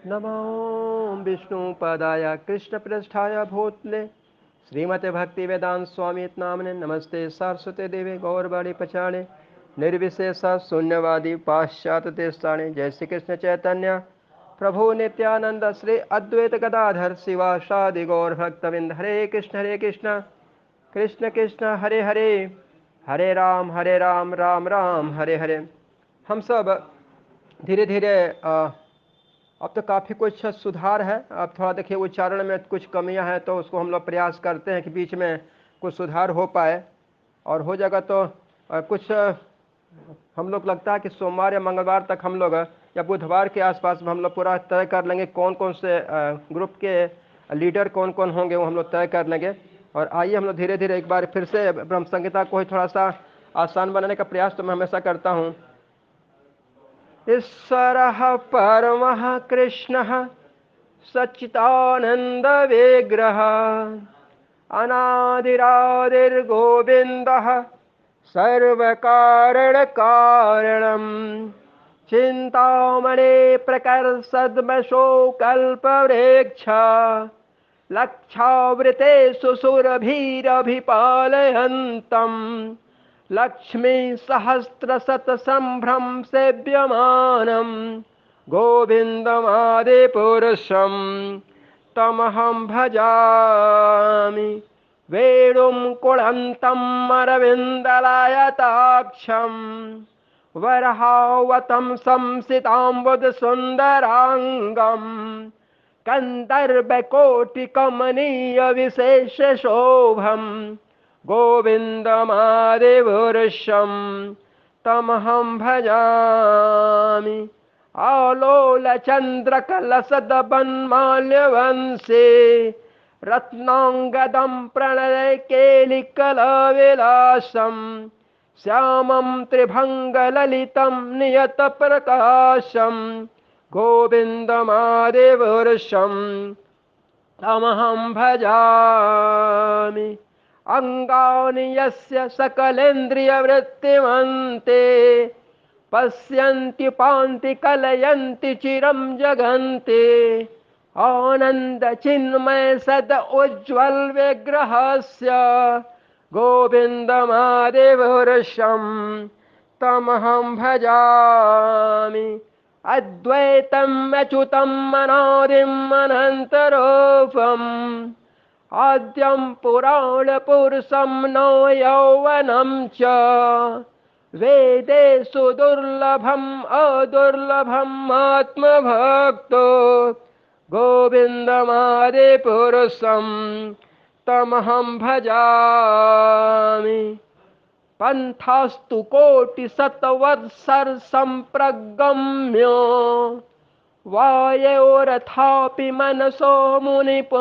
नमो विष्णुपदाय कृष्णपृष्ठाय भूतले श्रीमते भक्तिवेदांत स्वामी नामने नमस्ते सरस्वती देवी गौरवाणी पचाणे निर्विशेष शून्यवादी पाश्चात्य देशाणे। जय श्री कृष्ण चैतन्य प्रभु नित्यानंद श्री अद्वैत गदाधर शिवासादि गौर भक्तविंद। हरे कृष्ण कृष्ण कृष्ण हरे हरे, हरे राम राम राम हरे हरे। हम सब धीरे धीरे अब तो काफ़ी कुछ सुधार है। अब थोड़ा देखिए उच्चारण में कुछ कमियां हैं, तो उसको हम लोग प्रयास करते हैं कि बीच में कुछ सुधार हो पाए, और हो जाएगा तो कुछ हम लोग लगता है कि सोमवार या मंगलवार तक हम लोग या बुधवार के आसपास में हम लोग पूरा तय कर लेंगे कौन कौन से ग्रुप के लीडर कौन कौन होंगे, वो हम लोग तय कर लेंगे। और आइए हम लोग धीरे धीरे एक बार फिर से ब्रह्म संहिता को ही थोड़ा सा आसान बनाने का प्रयास तो मैं हमेशा करता हूँ। ईश्वरः परमः कृष्णः सच्चिदानन्दविग्रहः अनादिरादिर्गोविन्दः सर्वकारणकारणं चिन्तामणि प्रकर्षद्मशोकल्पवृक्ष लक्षावृतेषु सुरभिरभिपालयन्तम् लक्ष्मीसहस्रशतसम्भ्रं सेव्यमानं गोविन्दमादिपुरुषं तमहं भजामि। वेणुं कुळन्तं अरविन्दलायताक्षं वरहावतं संसिताम्बुदसुन्दराङ्गं कन्दर्पकोटिकमनीयविशेषशोभं गोविन्दमादिपुरुषं तमहं भजामि। आलोलचन्द्रकलसदबन्माल्यवंशे रत्नाङ्गदं प्रणयकेलिकलविलासं श्यामं त्रिभङ्गललितं नियतप्रकाशं गोविन्दमादिपुरुषं तमहं भजामि। अङ्गानि यस्य सकलेन्द्रियवृत्तिमन्ते पश्यन्ति पान्ति कलयन्ति चिरं जगन्ति आनन्दचिन्मय सद उज्ज्वल विग्रहस्य गोविन्दमादिपुरुषं तमहं भजामि। अद्वैतम् अच्युतम् अनादिम् अनन्तरूपम् आद्यं पुराणपुरुषं नो यौवनं च वेदेषु दुर्लभम् अदुर्लभम् आत्मभक्तो गोविन्दमादिपुरुषं तमहं भजामि। पन्थास्तु कोटिशतवत्सर सम्प्रगम्य वायोरथापि मनसो मुनिपुङ्गवानां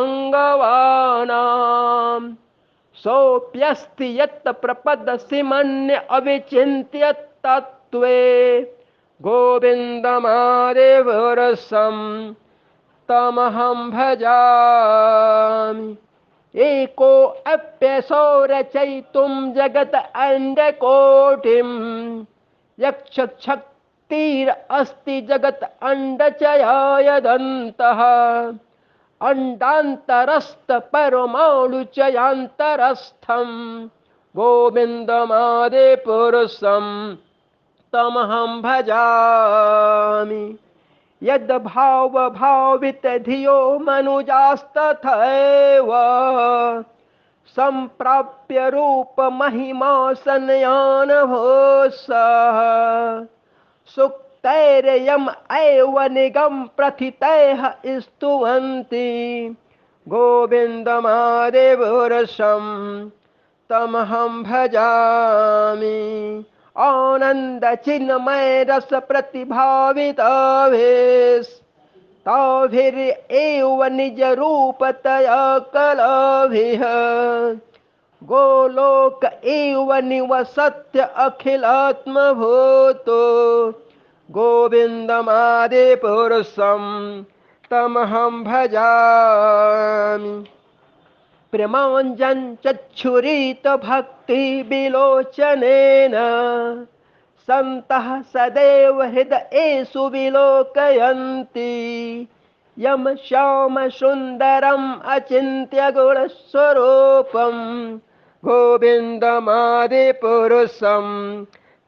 सोऽप्यस्ति यत् प्रपदसि मन्य अविचिन्त्य तत्त्वे गोविन्दमादिपुरुषं तमहं भजामि। एको अप्यसौ रचयितुं जगत अण्डकोटिं यक्षशक्तिरस्ति जगत अण्डचयायदन्तः अण्डान्तरस्थ परमाणुचयान्तरस्थं गोविन्दमादिपुरुषं तमहं भजामि। यद्भावभावितधियो मनुजास्तथैव सम्प्राप्य रूपमहिमा सनयानभूषः सुक्तैर्यम् एव निगम प्रथितैः स्तुवन्ति गोविन्दमादिपुरुषं तमहं भजामि। आनन्दचिन्मय रस प्रतिभाविताभिस्ताभिरेव निज रूपतया कलाभिः गोलोक एव निवसत्य अखिलात्मभूतो गोविन्दमादिपुरुषं तमहं भजामि। प्रेमाञ्जन चक्षुरीत भक्ति विलोचनेन सन्तः सदैव हृदयेषु विलोकयन्ति यम श्याम सुंदरम अचिंत्य गुणस्वरूपम गोविंदमादिपुरुषम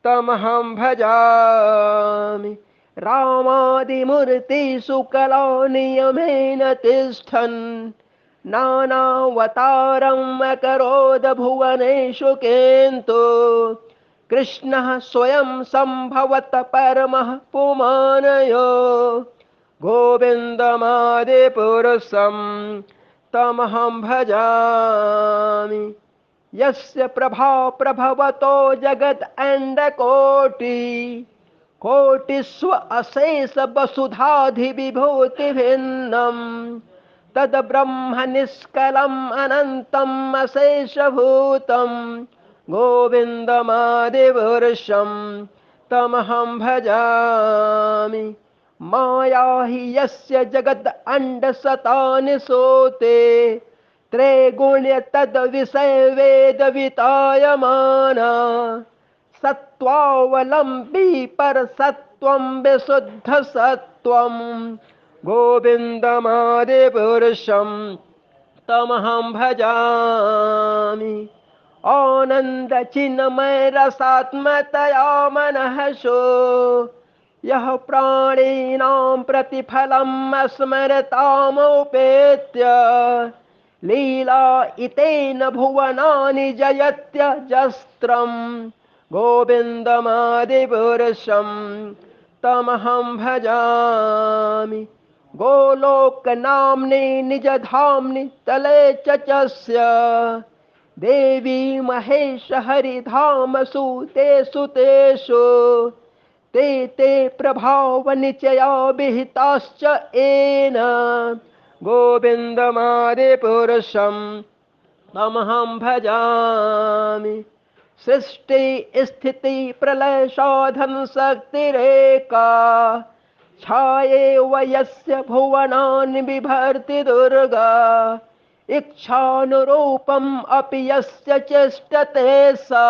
तमहं भजामि। रामादिमूर्तिषु कला नियमेन तिष्ठन् नानावतारम् अकरोद भुवनेषु किन्तु कृष्णः स्वयं सम्भवत परमः पुमानयो गोविन्दमादिपुरुषं तमहं भजामि। यस्य प्रभा प्रभवतो जगत् अंडकोटि कोटिस्व अशेष वसुधाधिविभूतिभिन्नम् तद ब्रह्म निष्कलम् अनन्तम् अशेषभूतं गोविन्दमादिपुरुषं तमहं भजामि। माया हि यस्य जगद अंडशतानि सोते त्रैगुण्य तद विषय वेद वितायमाना सत्त्वावलम्बी पर सत्त्वं विशुद्ध सत्त्वं गोविन्दमादिपुरुषं तमहं भजामि। आनंद चिन्मय रसात्मतया मनः सो यः प्राणिनां प्रतिफलम् स्मरतामुपेत्य लीला इतेन भुवनानि जयत्यजस्त्रं गोविन्दमादिपुरुषं तमहं भजामि। गोलोकनाम्नि निजधाम्नि तले चस्य देवी महेश हरिधाम सुतेषु तेषु ते ते प्रभावनिचया विहिताश्च येन गोविन्दमादिपुरुषं तमहं भजामि। सृष्टि स्थिति प्रलय साधन शक्तिरेका छायेव यस्य भुवनानि बिभर्ति दुर्गा इच्छानुरूपम् अपि यस्य चेष्टते सा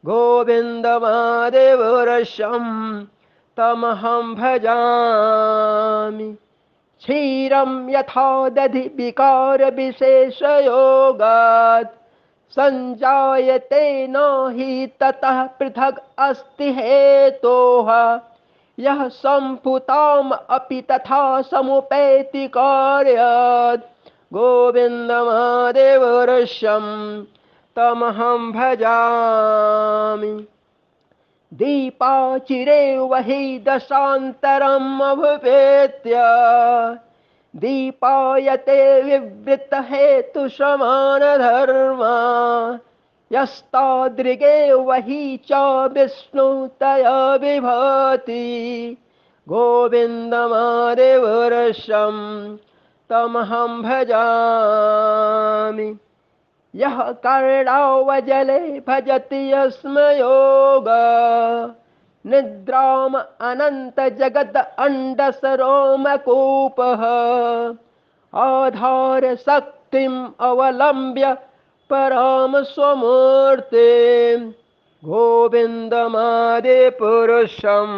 गोविन्दमादिपुरुषं तमहं भजामि। क्षीरं यथा दधि विकार विशेषयोगात् संजायते न हि ततः पृथक् अस्ति हेतोः यः सम्पुताम् अपि तथा समुपैति कार्यात् गोविन्दमादिपुरुषं तमहं भजामि। दीपाचिरेव हि दशान्तरम् अभुपेत्य दीपायते विवृत हेतु समानधर्मा यस्तादृगेव हि च विष्णुतया विभाति गोविन्दमादिपुरुषं तमहं भजामि। यः कर्णावजले भजति यस्मयोगा निद्राम अनंत जगद अंडसरोमकूपः आधार शक्तिम् अवलंब्य पराम स्वमूर्तिं गोविन्दमादिपुरुषं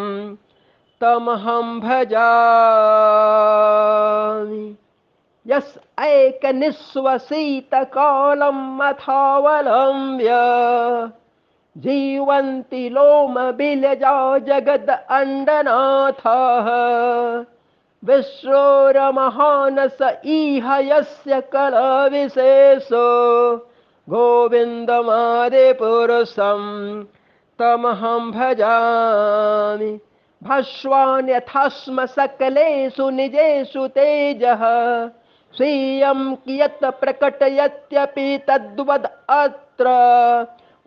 तमहं भजामि। यस् एकनिःश्वसितकालम् अथावलम्ब्य जीवन्ति लोमबिलजा जगद अंडनाथः विश्वोरमहानस इह यस्य कलाविशेषो गोविन्दमादिपुरुषं तमहं भजामि। भस्वान् यथास्म सकलेषु निजेषु तेजः स्वीयं कियत् प्रकटयत्यपि तद्वद् अत्र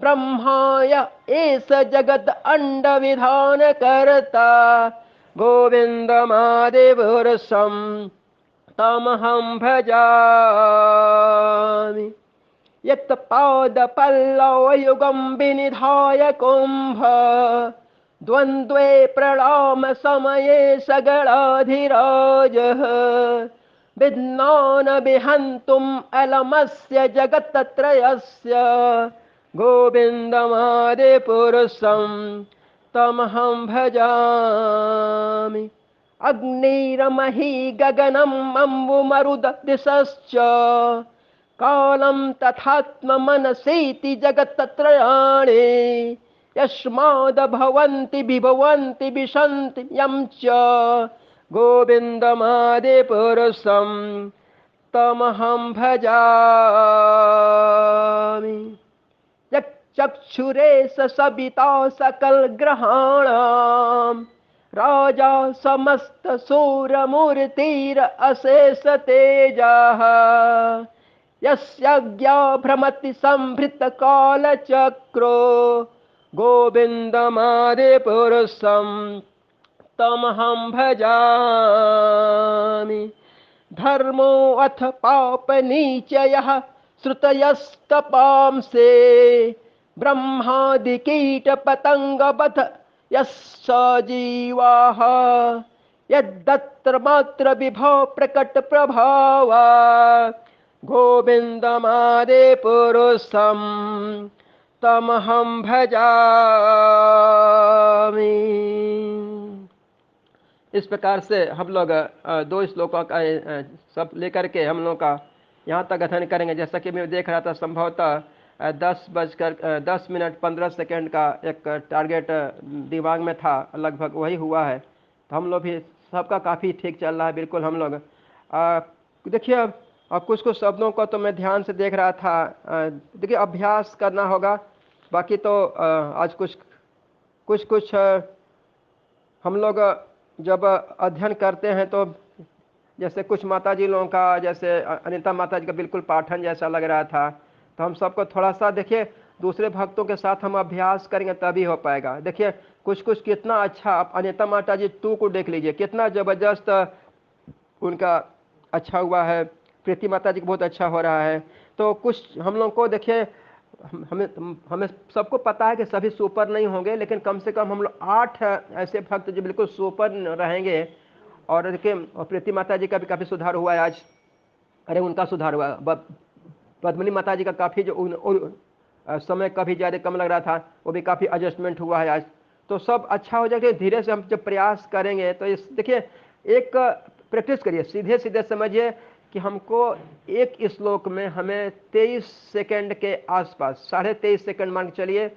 ब्रह्माय एष जगद अंडविधानकर्ता गोविन्दमादिपुरुषं तमहं भजामि। यत् पादपल्लवयुगं विनिधाय कुम्भ द्वन्द्वे प्रणाम समये सगणाधिराजः विघ्नान् विहन्तुम् अलमस्य जगत्त्रयस्य गोविन्दमादिपुरुषं तमहं भजामि। अग्निरमहि गगनम् अम्बुमरुददिशश्च कालं तथात्ममनसेति जगत्त्रयाणि यस्माद्भवन्ति विभवन्ति विशन्ति यं च गोविन्दमादिपुरुषं तमहं भजामि। यच्चक्षुरे सविता सकलग्रहाणां राजा समस्तसूरमूर्तिरशेष तेजः यस्याज्ञा भ्रमति संभृतकालचक्रो गोविन्दमादिपुरुषं तमहं भजामि। धर्मो अथ पापनीचयः श्रुतयस्तपांसे ब्रह्मादिकीटपतङ्गवध यस्य जीवाः यद्दत्र मात्र विभो प्रकटप्रभाव गोविन्दमादिपुरुषं तमहं भजामि। इस प्रकार से हम लोग दो श्लोकों का सब लेकर के हम लोग का यहाँ तक अध्ययन करेंगे। जैसा कि मैं देख रहा था संभवतः 10:15 का एक टारगेट दिमाग में था, लगभग वही हुआ है। तो हम लोग भी सबका काफ़ी ठीक चल रहा है बिल्कुल। हम लोग देखिए कुछ कुछ शब्दों को तो मैं ध्यान से देख रहा था। देखिए अभ्यास करना होगा, बाकी तो आज कुछ हम लोग जब अध्ययन करते हैं तो जैसे कुछ माताजी लोगों का, जैसे अनिता माताजी का बिल्कुल पाठन जैसा लग रहा था। तो हम सबको थोड़ा सा देखिए दूसरे भक्तों के साथ हम अभ्यास करेंगे तभी हो पाएगा। देखिए कुछ कितना अच्छा, आप अनिता माताजी 2 को देख लीजिए, कितना ज़बरदस्त उनका अच्छा हुआ है। प्रीति माताजी को बहुत अच्छा हो रहा है। तो कुछ हम लोग को देखिए हमें सबको पता है कि सभी सुपर नहीं होंगे, लेकिन कम से कम हम लोग 8 ऐसे भक्त जो बिल्कुल सुपर रहेंगे। और देखिए प्रीति माता जी का भी काफ़ी सुधार हुआ है आज। अरे उनका सुधार हुआ। पद्मिनी माता जी का काफ़ी जो समय काफ़ी ज़्यादा कम लग रहा था, वो भी काफ़ी एडजस्टमेंट हुआ है आज। तो सब अच्छा हो जाएगा। धीरे से हम जब प्रयास करेंगे तो इस देखिए एक प्रैक्टिस करिए, सीधे सीधे समझिए कि हमको एक श्लोक में हमें 23 सेकंड के आसपास, 23.5 सेकंड मान के चलिए,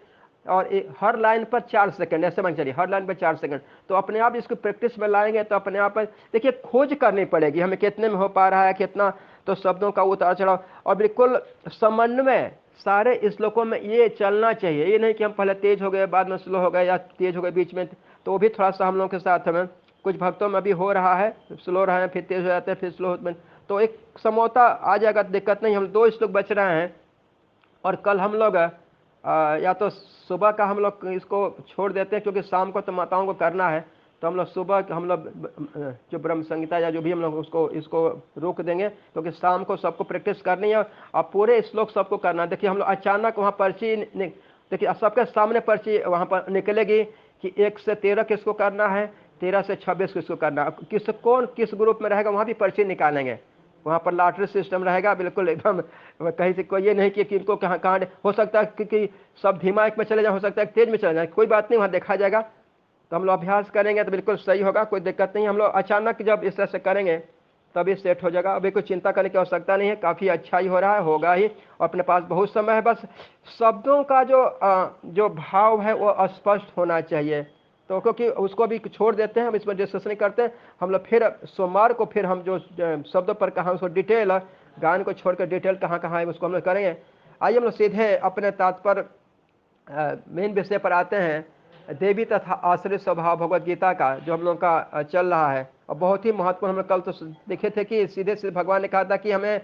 और हर लाइन पर 4 सेकंड ऐसे मान के चलिए, हर लाइन पर 4 सेकंड। तो अपने आप इसको प्रैक्टिस में लाएंगे तो अपने आप देखिए खोज करनी पड़ेगी हमें कितने में हो पा रहा है, कितना। तो शब्दों का उतार चढ़ाव और बिल्कुल समन्वय सारे श्लोकों में ये चलना चाहिए। ये नहीं कि हम पहले तेज हो गए बाद में स्लो हो गए, या तेज हो गए बीच में। तो वो भी थोड़ा सा हम लोग के साथ हमें कुछ भक्तों में भी हो रहा है, स्लो रहे हैं फिर तेज हो जाते हैं फिर स्लो होते हैं। तो एक समोता आ जाएगा, दिक्कत नहीं। हम 2 श्लोक बच रहे हैं और कल हम लोग या तो सुबह का हम लोग इसको छोड़ देते हैं, क्योंकि शाम को तो माताओं को करना है। तो हम लोग सुबह हम लोग जो ब्रह्म संहिता या जो भी हम लोग इसको रोक देंगे, क्योंकि शाम को सबको प्रैक्टिस करनी है और पूरे श्लोक सबको करना है। देखिए हम लोग अचानक वहाँ पर्ची देखिए सबके सामने पर्ची वहाँ पर निकलेगी कि 1 से 13 किसको करना है, 13 से 26 किसको करना है, कौन किस ग्रुप में रहेगा वहाँ भी पर्ची निकालेंगे। वहाँ पर लॉटरी सिस्टम रहेगा बिल्कुल एकदम, कहीं से कोई ये नहीं कि किनको कहाँ हो सकता है कि सब धीमा एक में चले जाए, हो सकता है तेज में चले जाए, कोई बात नहीं, वहाँ देखा जाएगा। तो हम लोग अभ्यास करेंगे तो बिल्कुल सही होगा, कोई दिक्कत नहीं। हम लोग अचानक जब इस तरह से करेंगे तभी सेट हो जाएगा। अभी कोई चिंता करने की आवश्यकता नहीं है, काफ़ी अच्छा ही हो रहा है, होगा ही। अपने पास बहुत समय है, बस शब्दों का जो भाव है वो स्पष्ट होना चाहिए। तो क्योंकि उसको भी छोड़ देते हैं, हम इस पर डिस्कस नहीं करते हैं। हम लोग फिर सोमवार को फिर हम जो शब्दों पर कहा उसको डिटेल, गान को छोड़कर डिटेल कहाँ कहाँ है उसको हम लोग करेंगे। आइए हम लोग सीधे अपने तात्पर्य मेन विषय पर आते हैं। देवी तथा आश्रित स्वभाव भगवत गीता का जो हम लोग का चल रहा है, और बहुत ही महत्वपूर्ण। हम लोग कल तो देखे थे कि सीधे सीधे भगवान ने कहा था कि हमें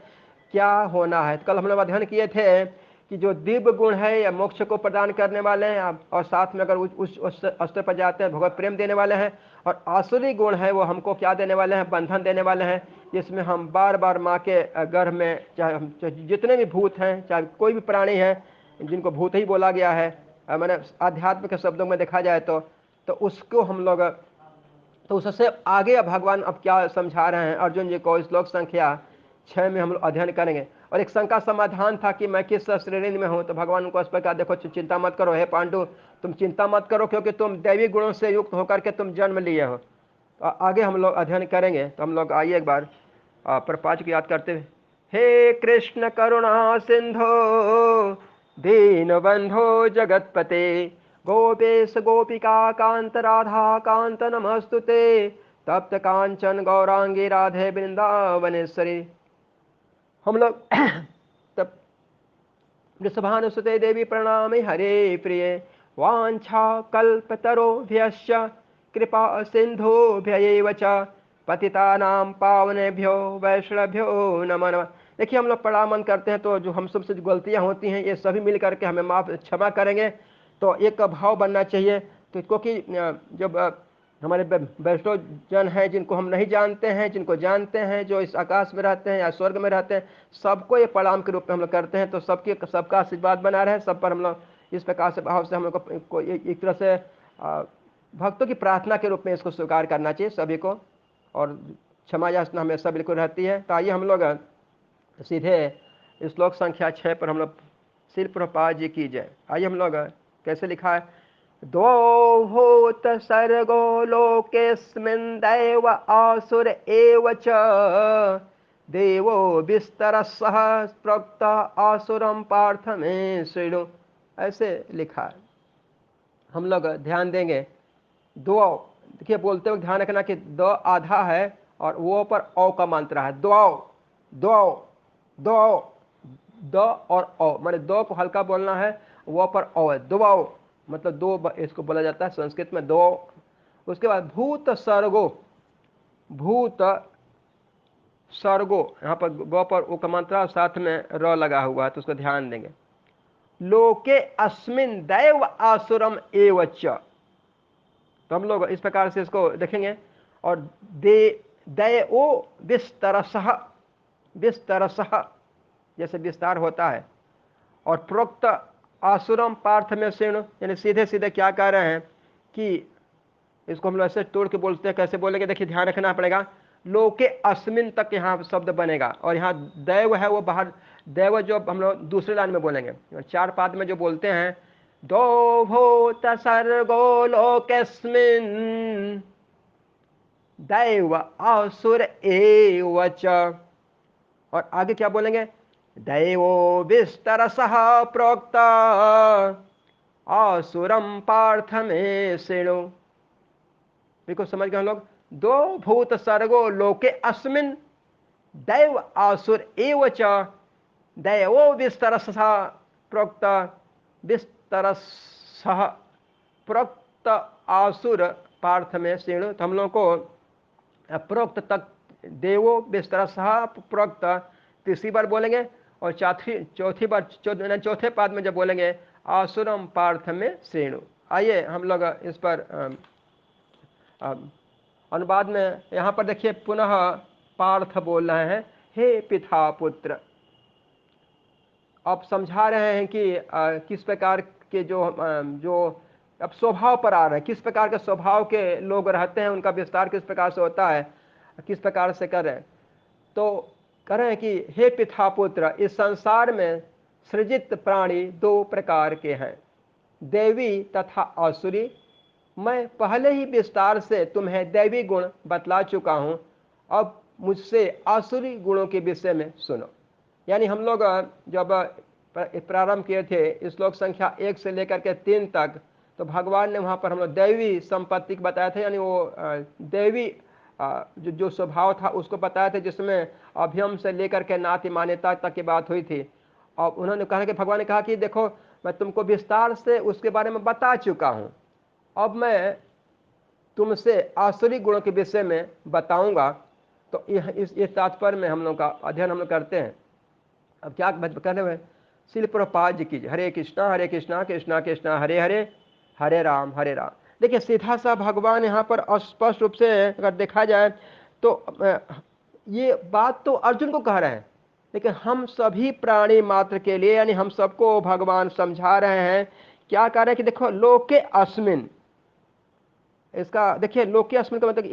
क्या होना है। कल हम लोग अध्ययन किए थे कि जो दिव्य गुण है या मोक्ष को प्रदान करने वाले हैं, और साथ में अगर उस स्तर पर जाते हैं भगवत प्रेम देने वाले हैं। और आसुरी गुण है वो हमको क्या देने वाले हैं, बंधन देने वाले हैं, जिसमें हम बार बार माँ के गर्भ में, चाहे जितने भी भूत हैं, चाहे कोई भी प्राणी है जिनको भूत ही बोला गया है, मैंने आध्यात्म के शब्दों में देखा जाए तो उसको हम लोग, तो उससे आगे भगवान अब क्या समझा रहे हैं अर्जुन जी को। श्लोक संख्या 6 में हम लोग अध्ययन करेंगे। और एक शंका समाधान था कि मैं किस श्रेणी में हूँ, तो भगवान उनको इस प्रकार, देखो चिंता मत करो हे पांडु, तुम चिंता मत करो, क्योंकि तुम दैवी गुणों से युक्त होकर के तुम जन्म लिए हो। तो आगे हम लोग अध्ययन करेंगे। तो हम लोग आइए एक बार प्रपाच को याद करते हुए। हे कृष्ण करुणा सिंधो दीन बंधो जगतपते गोपेश गोपिका कांत राधा कांत नमस्तुते तप्त कांचन गौरांगी राधे वृंदावनेश्वरी। हम लोग तब वृषभानुसुते देवी प्रणामि हरे प्रिय वांछा कल्पतरोभ्यश्च कृपा सिंधुभ्यैव च पतितानां पावनेभ्यो वैष्णवभ्यो नमो नमः। देखिए हम लोग प्रणाम करते हैं तो जो हम सबसे जो गलतियां होती हैं ये सभी मिल करके हमें माफ क्षमा करेंगे। तो एक भाव बनना चाहिए। तो क्योंकि जब हमारे वैष्णव जन हैं जिनको हम नहीं जानते हैं, जिनको जानते हैं, जो इस आकाश में रहते हैं या स्वर्ग में रहते हैं, सबको ये प्रणाम के रूप में हम लोग करते हैं। तो सबका आशीर्वाद बना रहे, सब पर हम लोग इस प्रकार से भाव से हम लोग को एक तरह से भक्तों की प्रार्थना के रूप में इसको स्वीकार करना चाहिए सभी को। और क्षमा याचना हमेशा बिल्कुल रहती है। तो आइए हम लोग सीधे श्लोक संख्या 6 पर हम लोग श्रील प्रभुपाद जी की जय। आइए हम लोग कैसे लिखा है। द्वौ भूत सर्गो लोकेस्मिन् दैव आसुर एव च देवो विस्तरसः प्रोक्त आसुरम पार्थ में शृणु। ऐसे लिखा है। हम लोग ध्यान देंगे। दो, देखिए बोलते वक्त ध्यान रखना कि द आधा है और वो पर औ का मंत्र है। दो दो दो द और औ, माने दो को हल्का बोलना है, वो पर औ है। दो मतलब दो इसको बोला जाता है संस्कृत में दो। उसके बाद भूत सर्गो, भूत सर्गो, यहाँ पर ग पर उ का मंत्र साथ में र लगा हुआ है तो उसको ध्यान देंगे। लोके अस्मिन दैव आसुरम एवच। तो हम लोग इस प्रकार से इसको देखेंगे। और दैवो विस्तरसः, विस्तरसः जैसे विस्तार होता है। और प्रोक्त आसुरम पार्थ में शृणु, यानी सीधे सीधे क्या कह रहे हैं कि इसको हम लोग ऐसे तोड़ के बोलते हैं। कैसे बोलेंगे देखिए ध्यान रखना पड़ेगा। लोके अस्मिन तक यहाँ शब्द बनेगा और यहाँ दैव है वो बाहर, दैव जो हम लोग दूसरे लाइन में बोलेंगे। चार पाद में जो बोलते हैं दो भूत सर्गो लोकेस्मिन् दैव आसुर एव च। और आगे क्या बोलेंगे दैवो विस्तरसः प्रोक्त आसुरम पार्थ में शृणु। देखो समझ गए हम लोग। दो भूत सर्गो लोके अस्मिन दैव आसुर एव च दैवो विस्तरसः प्रोक्त विस्तरसः प्रोक्त आसुर पार्थ में शृणु। तो हम लोग को प्रोक्त तक देवो विस्तरसः प्रोक्त तीसरी बार बोलेंगे और चौथी बार चौथे पाद में जब बोलेंगे आसुरम पार्थ में श्रेणु। आइए हम लोग इस पर अनुवाद में यहाँ पर देखिए पुनः पार्थ बोल रहे हैं हे पिता पुत्र। अब समझा रहे हैं कि किस प्रकार के जो अब स्वभाव पर आ रहे हैं, किस प्रकार के स्वभाव के लोग रहते हैं, उनका विस्तार किस प्रकार से होता है, किस प्रकार से कर रहे हैं। तो कह रहे हैं कि हे पिता पुत्र, इस संसार में सृजित प्राणी दो प्रकार के हैं, देवी तथा आसुरी। मैं पहले ही विस्तार से तुम्हें दैवी गुण बतला चुका हूं, अब मुझसे आसुरी गुणों के विषय में सुनो। यानी हम लोग जब प्रारंभ किए थे श्लोक संख्या 1 से लेकर के 3 तक, तो भगवान ने वहाँ पर हम लोग दैवी संपत्ति को बताया था। यानी वो दैवी जो स्वभाव था उसको बताया था, जिसमें अभियम से लेकर के नाती मान्यता तक की बात हुई थी। और उन्होंने कहा कि भगवान ने कहा कि देखो मैं तुमको विस्तार से उसके बारे में बता चुका हूँ, अब मैं तुमसे आसुरी गुणों के विषय में बताऊंगा। तो इस तात्पर्य में हम लोग का अध्ययन हम लोग करते हैं। अब क्या कहने हुए श्रील प्रभुपाद जी की हरे कृष्णा कृष्णा कृष्णा हरे हरे, हरे राम हरे राम। देखिए सीधा सा भगवान यहाँ पर स्पष्ट रूप से अगर देखा जाए तो ये बात तो अर्जुन को कह रहे हैं, लेकिन हम सभी प्राणी मात्र के लिए, यानी हम सबको भगवान समझा रहे हैं। क्या कह रहे हैं कि देखो लोके अस्मिन, इसका देखिए लोके अस्मिन का मतलब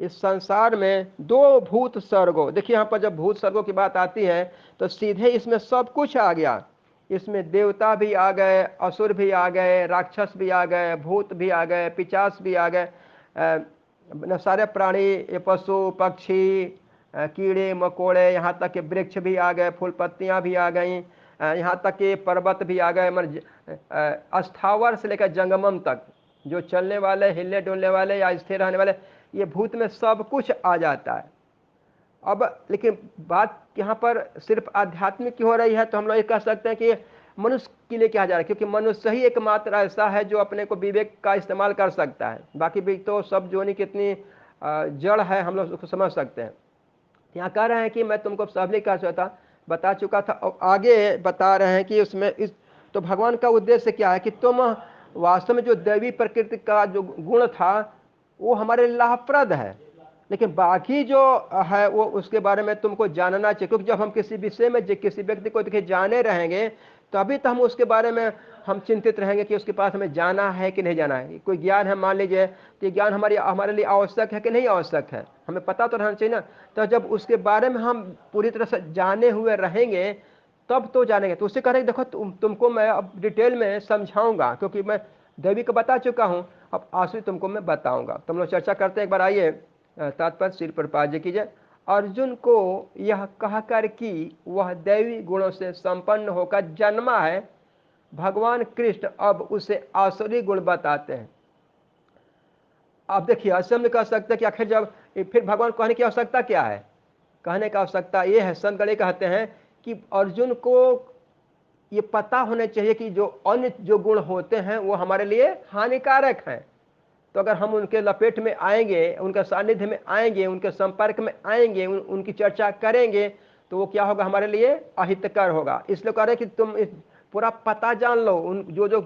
इस संसार में दो भूत सर्गो। देखिए यहाँ पर जब भूत सर्गो की बात आती है तो सीधे इसमें सब कुछ आ गया। इसमें देवता भी आ गए, असुर भी आ गए, राक्षस भी आ गए, भूत भी आ गए, पिशाच भी आ गए, सारे प्राणी, ये पशु पक्षी, कीड़े मकोड़े, यहाँ तक कि वृक्ष भी आ गए, फूल पत्तियाँ भी आ गई, यहाँ तक कि पर्वत भी आ गए, अस्थावर से लेकर जंगमम तक, जो चलने वाले, हिलने डुलने वाले या स्थिर रहने वाले, ये भूत में सब कुछ आ जाता है। अब लेकिन बात यहाँ पर सिर्फ आध्यात्मिक की हो रही है, तो हम लोग ये कह सकते हैं कि मनुष्य के लिए कहा जा रहा है, क्योंकि मनुष्य ही एकमात्र ऐसा है जो अपने को विवेक का इस्तेमाल कर सकता है। बाकी भी तो सब जोनी कितनी जड़ है हम लोग उसको समझ सकते हैं। यहाँ कह रहे हैं कि मैं तुमको सबली बता चुका था, और आगे बता रहे हैं कि उसमें इस तो भगवान का उद्देश्य क्या है कि तुम वास्तव में जो दैवी प्रकृति का जो गुण था वो हमारे लाभप्रद है, लेकिन बाकी जो है वो उसके बारे में तुमको जानना चाहिए, क्योंकि जब हम किसी विषय में किसी व्यक्ति को देखिए जाने रहेंगे तभी तो हम उसके बारे में हम चिंतित रहेंगे कि उसके पास हमें जाना है कि नहीं जाना है। कोई ज्ञान है मान लीजिए, तो ये ज्ञान हमारे लिए आवश्यक है कि नहीं आवश्यक है, हमें पता तो रहना चाहिए ना। तो जब उसके बारे में हम पूरी तरह से जाने हुए रहेंगे तब तो जानेंगे। तो उससे कह रहे देखो तुमको मैं अब डिटेल में समझाऊंगा, क्योंकि मैं देवी को बता चुका हूँ, अब आसुरी तुमको मैं बताऊंगा। तो हम लोग चर्चा करते हैं, एक बार आइए तात्पर्य श्री प्रभुपाद जी कीजिए। अर्जुन को यह कहकर कि वह दैवी गुणों से संपन्न होकर जन्मा है, भगवान कृष्ण अब उसे आसुरी गुण बताते हैं। आप देखिए ऐसे हम कह सकते हैं कि आखिर जब फिर भगवान कहने की आवश्यकता क्या है? कहने की आवश्यकता यह है, संत गणे कहते हैं कि अर्जुन को ये पता होना चाहिए कि जो अन्य जो गुण होते हैं वो हमारे लिए हानिकारक हैं। तो अगर हम उनके लपेट में आएंगे, उनके सानिध्य में आएंगे, उनके संपर्क में आएंगे, उनकी चर्चा करेंगे, तो वो क्या होगा? हमारे लिए अहितकर होगा। इसलिए कह रहे हैं कि तुम पूरा पता जान लो, उन जो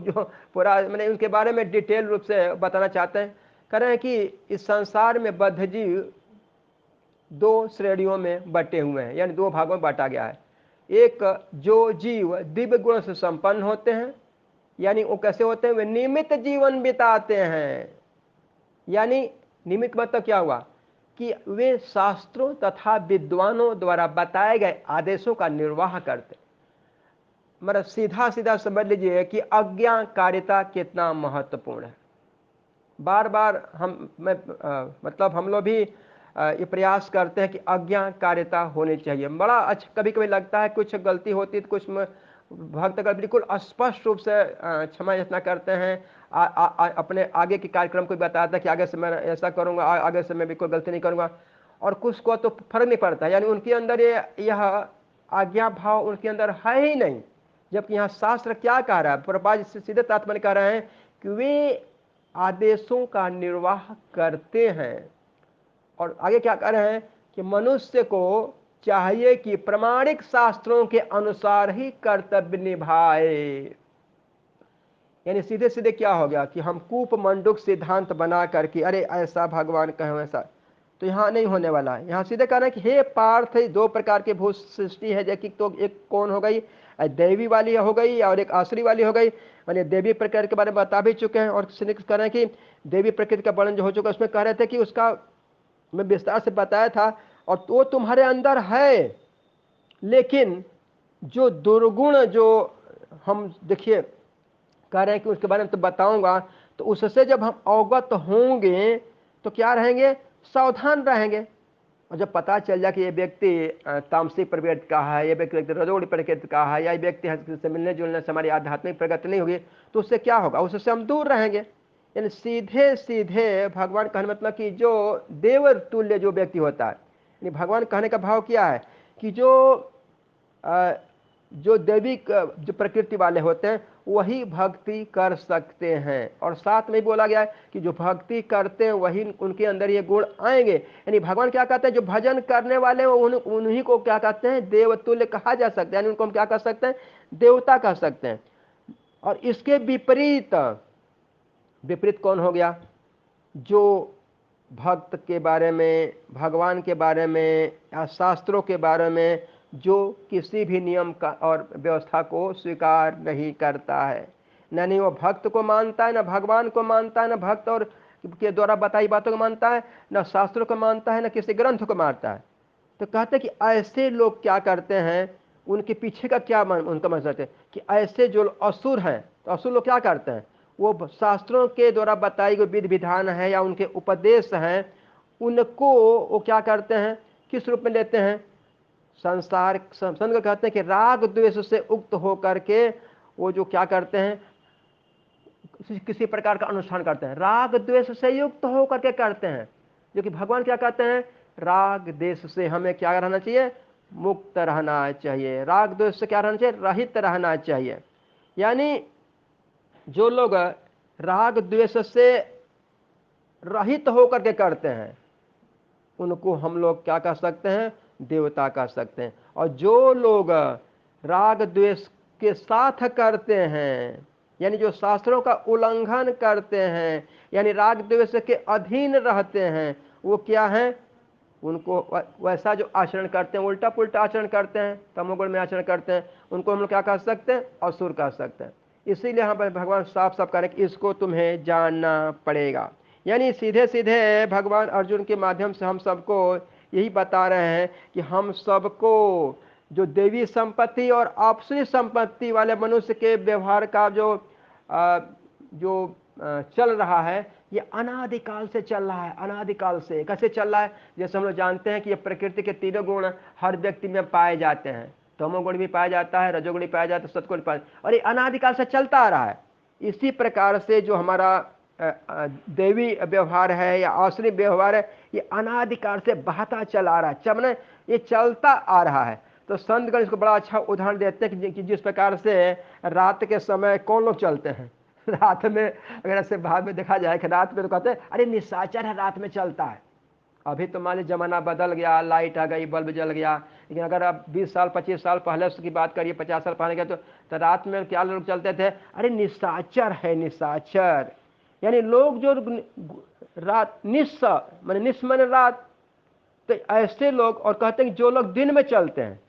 पूरा मैंने उनके बारे में डिटेल रूप से बताना चाहते हैं। कह रहे हैं कि इस संसार में बद्ध जीव दो श्रेणियों में बटे हुए हैं, यानी दो भागों में बांटा गया है। एक जो जीव दिव्य गुण से संपन्न होते हैं, यानी वो कैसे होते हैं? वे नियमित जीवन बिताते हैं। यानी निमित्त मतलब क्या हुआ कि वे शास्त्रों तथा विद्वानों द्वारा बताए गए आदेशों का निर्वाह करते। मतलब सीधा सीधा समझ लीजिए कि आज्ञाकारिता कितना महत्वपूर्ण है। बार बार मतलब हम लोग भी ये प्रयास करते हैं कि आज्ञाकारिता होनी चाहिए। बड़ा अच्छा कभी कभी लगता है कुछ गलती होती है तो कुछ भक्तगण बिल्कुल स्पष्ट रूप से क्षमा याचना करते हैं, अपने आगे के कार्यक्रम को बताता है कि आगे से मैं ऐसा करूंगा, आगे से मैं बिल्कुल गलती नहीं करूंगा। और कुछ को तो फर्क नहीं पड़ता, यानी उनके अंदर यह आज्ञा भाव उनके अंदर है ही नहीं। जबकि यहाँ शास्त्र क्या कह रहा है? प्रभुपाद सीधे तात्पर्य कह रहे हैं कि वे आदेशों का निर्वाह करते हैं। और आगे क्या कह रहे हैं कि मनुष्य को चाहिए कि प्रमाणिक शास्त्रों के अनुसार ही कर्तव्य निभाए। यानी सीधे सीधे क्या हो गया कि हम कूप मंडूक सिद्धांत बना करके अरे ऐसा भगवान कहे वैसा, तो यहाँ नहीं होने वाला है। यहाँ सीधे कहना है कि हे पार्थ, दो प्रकार की भू सृष्टि है, जबकि तो एक कौन हो गई? देवी वाली हो गई और एक आसुरी वाली हो गई। मैंने देवी प्रकृति के बारे में बता भी चुके हैं, और कह रहे हैं कि देवी प्रकृति का वर्णन जो हो चुका उसमें कह रहे थे कि उसका मैं विस्तार से बताया था, और तो तुम्हारे अंदर है। लेकिन जो दुर्गुण जो हम देखिए कह रहे हैं कि उसके बारे में तो बताऊंगा, तो उससे जब हम अवगत होंगे तो क्या रहेंगे? सावधान रहेंगे। और जब पता चल जाए कि ये व्यक्ति तामसिक प्रवृत्ति का है, ये व्यक्ति रजोगुणी प्रकृति का है, या ये व्यक्ति से मिलने जुलने से हमारी आध्यात्मिक प्रगति नहीं होगी, तो उससे क्या होगा? उससे हम दूर रहेंगे। यानी सीधे सीधे भगवान कहने मतलब कि जो देव तुल्य जो व्यक्ति होता है, यानी भगवान कहने का भाव क्या है कि जो दैविक जो प्रकृति वाले होते हैं वही भक्ति कर सकते हैं। और साथ में बोला गया है कि जो भक्ति करते हैं वही उनके अंदर ये गुण आएंगे। यानी भगवान क्या कहते हैं? जो भजन करने वाले उन्हीं को क्या कहते हैं? देवतुल्य कहा जा सकता है, यानी उनको हम क्या कह सकते हैं? देवता कह सकते हैं। और इसके विपरीत विपरीत कौन हो गया? जो भक्त के बारे में, भगवान के बारे में या शास्त्रों के बारे में जो किसी भी नियम का और व्यवस्था को स्वीकार नहीं करता है, नहीं वो भक्त को मानता है, ना भगवान को मानता है, ना भक्त और के द्वारा बताई बातों को मानता है, ना शास्त्रों को मानता है, ना किसी ग्रंथ को मानता है। तो कहते हैं कि ऐसे लोग क्या करते हैं? उनके पीछे का क्या उनका मकसद है कि ऐसे जो असुर हैं, तो असुर लोग क्या करते हैं, वो शास्त्रों के द्वारा बताई गई विधि विधान है या उनके उपदेश हैं, उनको वो क्या करते हैं, किस रूप में लेते हैं, संसार संत कहते हैं कि राग द्वेष से उक्त होकर के वो जो क्या करते हैं, किसी प्रकार का अनुष्ठान करते हैं, राग द्वेष से युक्त होकर के करते हैं। जो कि भगवान क्या कहते हैं, राग द्वेष से हमें क्या रहना चाहिए, मुक्त रहना चाहिए, राग द्वेष से क्या रहना चाहिए, रहित रहना चाहिए। यानी जो लोग राग द्वेष से रहित होकर के करते हैं उनको हम लोग क्या कह सकते हैं, देवता कह सकते हैं। और जो लोग राग द्वेष के साथ करते हैं, यानी जो शास्त्रों का उल्लंघन करते हैं, यानी राग द्वेष के अधीन रहते हैं, वो क्या है, उनको वैसा जो आचरण करते हैं, उल्टा पुल्टा आचरण करते हैं, तमोगुण में आचरण करते हैं, उनको हम लोग क्या कह सकते हैं, असुर कह सकते हैं। इसीलिए यहाँ पर भगवान साफ साफ कह रहे हैं कि इसको तुम्हें जानना पड़ेगा। यानी सीधे सीधे भगवान अर्जुन के माध्यम से हम सबको यही बता रहे हैं कि हम सबको जो देवी संपत्ति और आपसी संपत्ति वाले मनुष्य के व्यवहार का जो चल रहा है, ये अनादिकाल से चल रहा है। अनादिकाल से कैसे चल रहा है, जैसे हम लोग जानते हैं कि ये प्रकृति के तीनों गुण हर व्यक्ति में पाए जाते हैं, तमोगुण भी पाया जाता है, रजोगुण भी पाया जाता है, सत्गुण पाया, और ये अनादिकाल से चलता आ रहा है। इसी प्रकार से जो हमारा देवी व्यवहार है या आसुरी व्यवहार है, ये अनादिकाल से बहता चला आ रहा है, चमने ये चलता आ रहा है। तो संतगण इसको बड़ा अच्छा उदाहरण देते हैं कि जिस प्रकार से रात के समय कौन लोग चलते हैं, रात में अगर ऐसे भाग में देखा जाए कि रात में तो कहते हैं अरे निशाचर है, रात में चलता है। अभी तो मान लीजिए जमाना बदल गया, लाइट आ गई, बल्ब जल गया, लेकिन अगर आप 20 साल 25 साल पहले की बात करिए, 50 साल पहले के, तो रात में क्या लोग चलते थे, अरे निशाचर है, निशाचर। यानी लोग जो रात माने निस माने रात, तो ऐसे लोग, और कहते हैं कि जो लोग दिन में चलते हैं,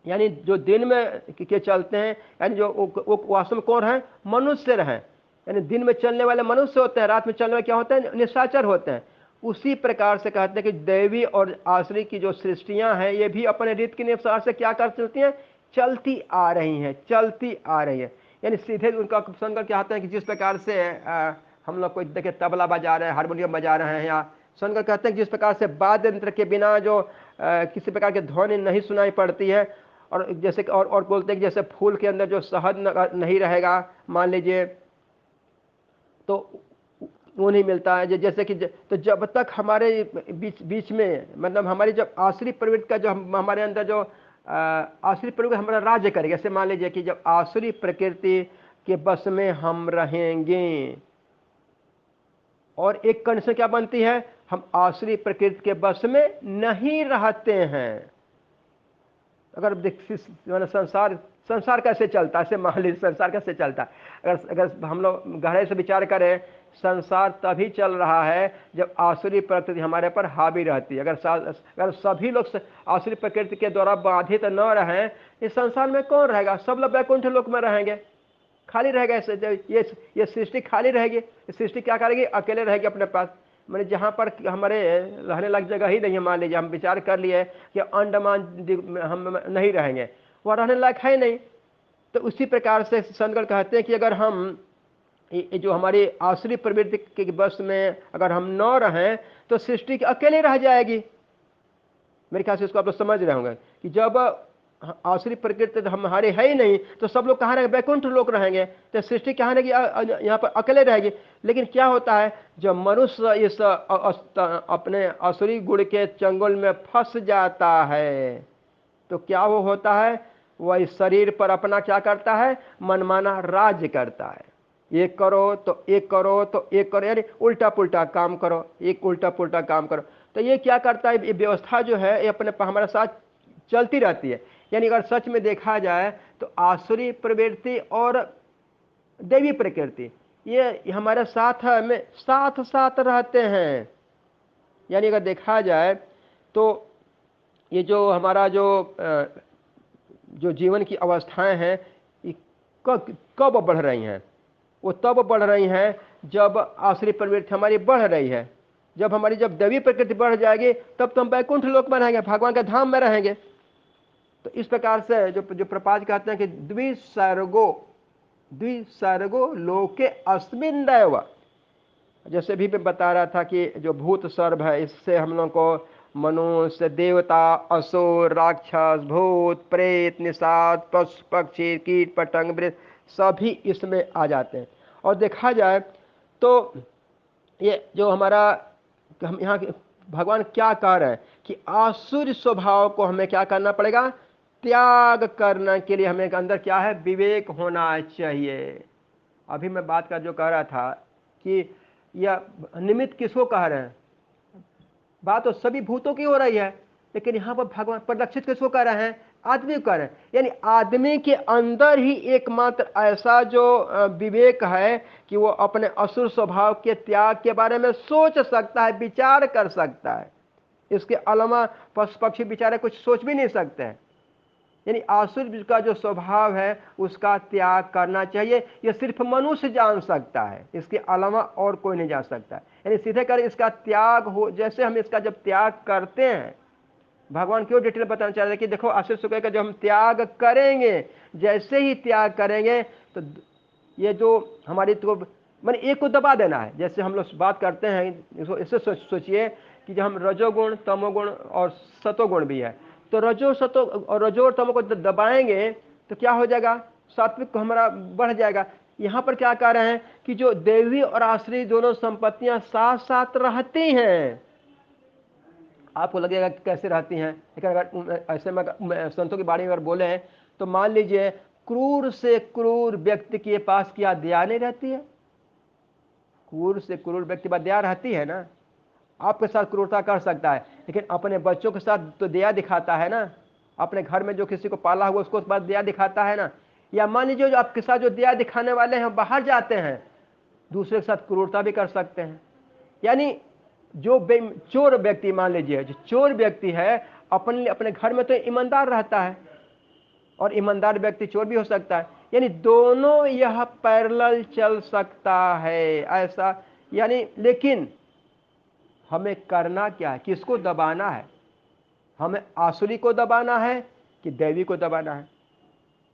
यानी जो दिन में के चलते हैं, यानी जो वो वास्तव में कौन है, मनुष्य हैं। यानी दिन में चलने वाले मनुष्य होते हैं, रात में चलने वाले क्या होते हैं, निशाचर होते हैं। उसी प्रकार से कहते हैं कि दैवी और आसुरी की जो सृष्टियां हैं, ये भी अपने रीत के अनुसार से क्या कर चलती हैं, चलती आ रही हैं, चलती आ रही है। यानी सीधे उनका संकल्प क्या होता है कि जिस प्रकार से हम लोग कोई देखे तबला बजा रहे हैं, हारमोनियम बजा रहे हैं, या संकर कहते हैं जिस प्रकार से वाद्य यंत्र के बिना जो किसी प्रकार की ध्वनि नहीं सुनाई पड़ती है, और जैसे और बोलते हैं कि जैसे फूल के अंदर जो शहद नहीं रहेगा, मान लीजिए, तो वो नहीं मिलता है। जैसे कि तो जब तक हमारे बीच में, मतलब हमारी जब आसुरी प्रवृत्ति का जो हमारे अंदर जो आसुरी प्रवृत्ति हमारा राज्य करेगा, जैसे मान लीजिए कि जब आसुरी प्रकृति के बस में हम रहेंगे, और एक कंडीशन क्या बनती है, हम आसुरी प्रकृति के बस में नहीं रहते हैं। अगर संसार कैसे चलता है, मान लीजिए संसार कैसे चलता है, अगर हम लोग गहराई से विचार करें, संसार तभी चल रहा है जब आसुरी प्रकृति हमारे पर हावी रहती है। अगर सभी लोग आसुरी प्रकृति के द्वारा बाधित न रहें, इस संसार में कौन रहेगा, सब लोग वैकुंठ लोक में रहेंगे, खाली रहेगा। ये सृष्टि खाली रहेगी, सृष्टि क्या करेगी, अकेले रहेगी अपने पास। मैंने जहाँ पर हमारे रहने लायक जगह ही नहीं है, मान लीजिए हम विचार कर लिए कि अंडमान हम नहीं रहेंगे, वह रहने लायक है नहीं। तो उसी प्रकार से संतगण कहते हैं कि अगर हम जो हमारी आसुरी प्रवृत्ति के बस में अगर हम न रहें, तो सृष्टि अकेले रह जाएगी। मेरे ख्याल से इसको आप लोग समझ रहे होंगे कि जब आसुरी प्रकृति हमारे है ही नहीं, तो सब लोग कहाँ रहेंगे, वैकुंठ लोग रहेंगे, तो सृष्टि कहाँ रहेगी, यहाँ पर अकेले रहेगी। लेकिन क्या होता है, जब मनुष्य इस अपने आसुरी गुण के चंगुल में फंस जाता है, तो क्या वो होता है, वह इस शरीर पर अपना क्या करता है, मनमाना राज्य करता है। एक करो तो एक करो तो एक करो, यानी उल्टा पुल्टा काम करो, एक उल्टा पुल्टा काम करो। तो ये क्या करता है, ये व्यवस्था जो है ये अपने हमारे साथ चलती रहती है। यानी अगर सच में देखा जाए तो आसुरी प्रवृत्ति और देवी प्रकृति ये हमारे साथ में साथ साथ रहते हैं। यानी अगर देखा जाए तो ये जो हमारा जो जीवन की अवस्थाएं हैं, ये कब बढ़ रही हैं, वो तब बढ़ रही हैं जब आसुरी प्रवृत्ति हमारी बढ़ रही है। जब देवी प्रकृति बढ़ जाएगी, तब तो हम वैकुंठ लोक में रहेंगे, भगवान के धाम में रहेंगे। तो इस प्रकार से जो जो प्रपात कहते हैं कि द्विसर्गो लोके अस्मिन दैव, जैसे भी मैं बता रहा था कि जो भूत सर्व है इससे हम लोग को मनुष्य, देवता, असुर, राक्षस, भूत, प्रेत, निषाद, पशु पक्षी, कीट पतंग, वृक्ष सभी इसमें आ जाते हैं। और देखा जाए तो ये जो हमारा, हम यहाँ भगवान क्या कह रहे हैं कि आसुर स्वभाव को हमें क्या करना पड़ेगा, त्याग करने के लिए हमें अंदर क्या है, विवेक होना चाहिए। अभी मैं बात कर जो कह रहा था कि यह निमित्त किसको कह रहे हैं, बात तो सभी भूतों की हो रही है, लेकिन यहाँ पर भगवान परिलक्षित किसको कर रहे हैं, आदमी को कर रहे हैं। यानी आदमी के अंदर ही एकमात्र ऐसा जो विवेक है कि वो अपने असुर स्वभाव के त्याग के बारे में सोच सकता है, विचार कर सकता है। इसके अलावा पशु पक्षी बेचारे कुछ सोच भी नहीं सकते हैं। यानी आसुर का जो स्वभाव है उसका त्याग करना चाहिए, यह सिर्फ मनुष्य जान सकता है, इसके अलावा और कोई नहीं जान सकता। यानी सीधे कर इसका त्याग हो, जैसे हम इसका जब त्याग करते हैं, भगवान क्यों डिटेल बताना चाह रहे हैं कि देखो आसुर सुख का जो हम त्याग करेंगे, जैसे ही त्याग करेंगे तो ये जो हमारी तो मैंने एक को दबा देना है। जैसे हम लोग बात करते हैं, इससे सोचिए कि जब हम रजोगुण, तमोगुण और सतोगुण भी है, तो रजो सतो और रजो और तमो को दबाएंगे तो क्या हो जाएगा, सात्विक को हमारा बढ़ जाएगा। यहाँ पर क्या कह रहे हैं कि जो देवी और आश्री दोनों संपत्तियां साथ साथ रहती हैं। आपको लगेगा कि कैसे रहती हैं, लेकिन अगर ऐसे में संतों के बारे में अगर बोले हैं तो मान लीजिए क्रूर से क्रूर व्यक्ति के पास क्या दया नहीं रहती है, क्रूर से क्रूर व्यक्ति पर दया रहती है ना। आपके साथ क्रूरता कर सकता है, लेकिन अपने बच्चों के साथ तो दया दिखाता है ना। अपने घर में जो किसी को पाला हुआ उसको बाद दया दिखाता है ना। या मान लीजिए जो आपके साथ जो दया दिखाने वाले हैं बाहर जाते हैं, दूसरे के साथ क्रूरता भी कर सकते हैं। यानी जो चोर व्यक्ति, मान लीजिए जो चोर व्यक्ति है अपने घर में तो ईमानदार रहता है, और ईमानदार व्यक्ति चोर भी हो सकता है। यानी दोनों यह पैरेलल चल सकता है ऐसा। यानी लेकिन हमें करना क्या है, किसको दबाना है, हमें आसुरी को दबाना है कि देवी को दबाना है,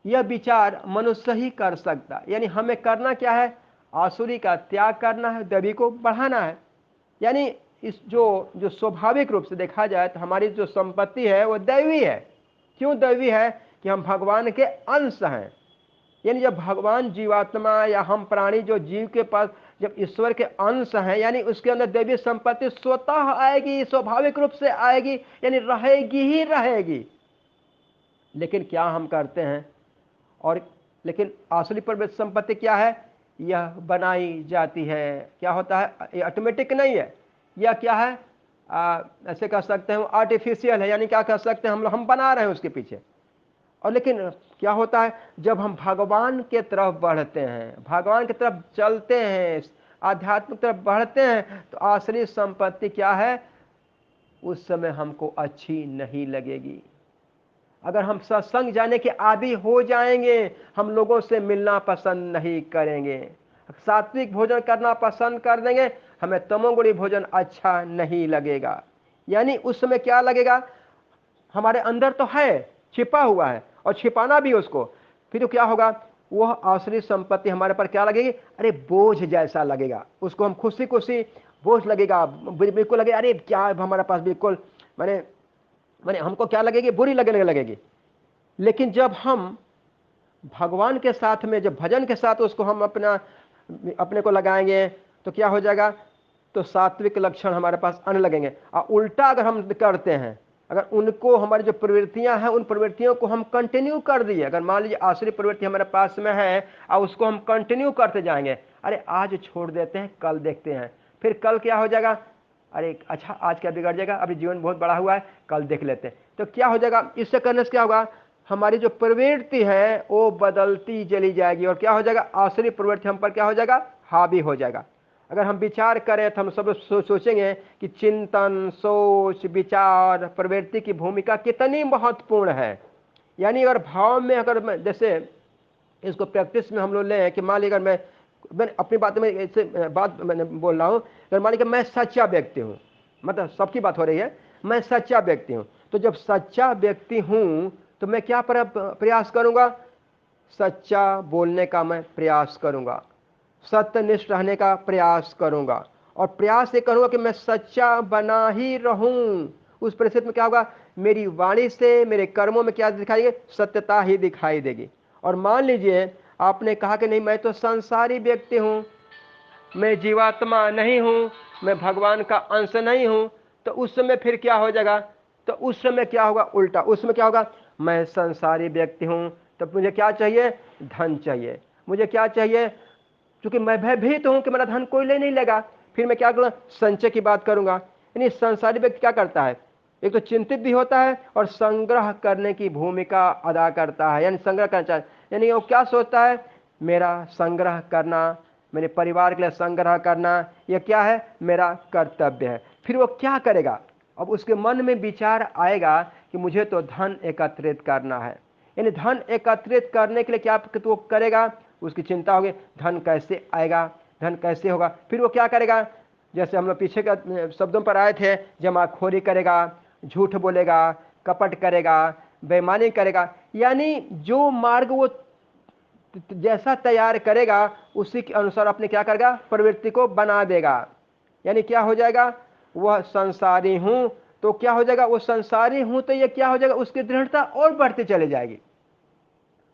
यह विचार मनुष्य ही कर सकता। यानी हमें करना क्या है, आसुरी का त्याग करना है, देवी को बढ़ाना है। यानी इस जो स्वाभाविक रूप से देखा जाए तो हमारी जो संपत्ति है वो दैवी है। क्यों दैवी है, कि हम भगवान के अंश हैं। यानी जब भगवान जीवात्मा या हम प्राणी जो जीव के पास जब ईश्वर के अंश हैं, यानी उसके अंदर दैवीय संपत्ति स्वतः आएगी, स्वाभाविक रूप से आएगी, यानी रहेगी ही रहेगी। लेकिन क्या हम करते हैं, और लेकिन आसुरी पर संपत्ति क्या है, यह बनाई जाती है। क्या होता है, ये ऑटोमेटिक नहीं है, यह क्या है, ऐसे कह सकते हैं आर्टिफिशियल है। यानी क्या कह सकते हैं, हम बना रहे हैं उसके पीछे। और लेकिन क्या होता है, जब हम भगवान के तरफ बढ़ते हैं, भगवान की तरफ चलते हैं, आध्यात्मिक तरफ बढ़ते हैं, तो आसुरी संपत्ति क्या है, उस समय हमको अच्छी नहीं लगेगी। अगर हम सत्संग जाने के आदी हो जाएंगे, हम लोगों से मिलना पसंद नहीं करेंगे, सात्विक भोजन करना पसंद कर देंगे, हमें तमोगुणी भोजन अच्छा नहीं लगेगा। यानी उस समय क्या लगेगा, हमारे अंदर तो है, छिपा हुआ है, और छिपाना भी उसको, फिर तो क्या होगा, वह आसुरी संपत्ति हमारे पर क्या लगेगी, अरे बोझ जैसा लगेगा। उसको हम खुशी खुशी बोझ लगेगा, बिल्कुल लगे अरे क्या हमारे पास, बिल्कुल मैंने मैंने हमको क्या लगेगी, बुरी लगने लगेगी। लेकिन जब हम भगवान के साथ में, जब भजन के साथ उसको हम अपने को लगाएंगे तो क्या हो जाएगा, तो सात्विक लक्षण हमारे पास आने लगेंगे। और उल्टा अगर हम करते हैं, अगर उनको हमारी जो प्रवृत्तियां हैं उन प्रवृत्तियों को हम कंटिन्यू कर दिए, अगर मान लीजिए आसुरी प्रवृत्ति हमारे पास में है और उसको हम कंटिन्यू करते जाएंगे, अरे आज छोड़ देते हैं कल देखते हैं, फिर कल क्या हो जाएगा, अरे अच्छा आज क्या बिगड़ जाएगा, अभी जीवन बहुत बड़ा हुआ है कल देख लेते हैं। तो क्या हो जाएगा, इससे करने से क्या होगा, हमारी जो प्रवृत्ति है वो बदलती चली जाएगी, और क्या हो जाएगा, आसुरी प्रवृत्ति हम पर क्या हो जाएगा, हावी हो जाएगा। अगर हम विचार करें तो हम सब सोचेंगे कि चिंतन, सोच, विचार, प्रवृत्ति की भूमिका कितनी महत्वपूर्ण है। यानी अगर भाव में, अगर जैसे इसको प्रैक्टिस में हम लोग लें कि मान लीजिए अगर मैं अपनी बात में ऐसे बात मैंने बोल रहा हूँ, अगर मान लीजिए मैं सच्चा व्यक्ति हूँ, मतलब सबकी बात हो रही है, मैं सच्चा व्यक्ति हूँ, तो जब सच्चा व्यक्ति हूँ तो मैं क्या प्रयास करूंगा? सच्चा बोलने का मैं प्रयास करूंगा, सत्यनिष्ठ रहने का प्रयास करूंगा, और प्रयास ये करूंगा कि मैं सच्चा बना ही रहूं। उस परिस्थिति में क्या होगा? मेरी वाणी से, मेरे कर्मों में क्या दिखाई देगी? सत्यता ही दिखाई देगी। और मान लीजिए आपने कहा कि नहीं, मैं तो संसारी व्यक्ति हूं, मैं जीवात्मा नहीं हूं, मैं भगवान का अंश नहीं हूं, तो उस समय फिर क्या हो जाएगा? तो उस समय क्या होगा? उल्टा। उसमें क्या होगा? मैं संसारी व्यक्ति हूं, तो मुझे क्या चाहिए? धन चाहिए। मुझे क्या चाहिए? क्योंकि मैं भयभीत हूं कि मेरा धन कोई ले नहीं लेगा, फिर मैं क्या करूंगा? संचय की बात करूंगा। यानी संसारी व्यक्ति क्या करता है? एक तो चिंतित भी होता है और संग्रह करने की भूमिका अदा करता है, यानी संग्रह करना चाहता है। यानी वो क्या सोचता है? मेरा संग्रह करना, मेरे परिवार के लिए संग्रह करना, यह क्या है? मेरा कर्तव्य है। फिर वो क्या करेगा? अब उसके मन में विचार आएगा कि मुझे तो धन एकत्रित करना है। यानी धन एकत्रित करने के लिए क्या वो करेगा? उसकी चिंता होगी, धन कैसे आएगा, धन कैसे होगा। फिर वो क्या करेगा? जैसे हम लोग पीछे के शब्दों पर आए थे, जमाखोरी करेगा, झूठ बोलेगा, कपट करेगा, बेईमानी करेगा। यानी जो मार्ग वो जैसा तैयार करेगा उसी के अनुसार अपने क्या करेगा? प्रवृत्ति को बना देगा। यानी क्या हो जाएगा? वह संसारी हूं, तो क्या हो जाएगा? वो संसारी हूं, तो ये क्या हो जाएगा? उसकी दृढ़ता और बढ़ती चली जाएगी।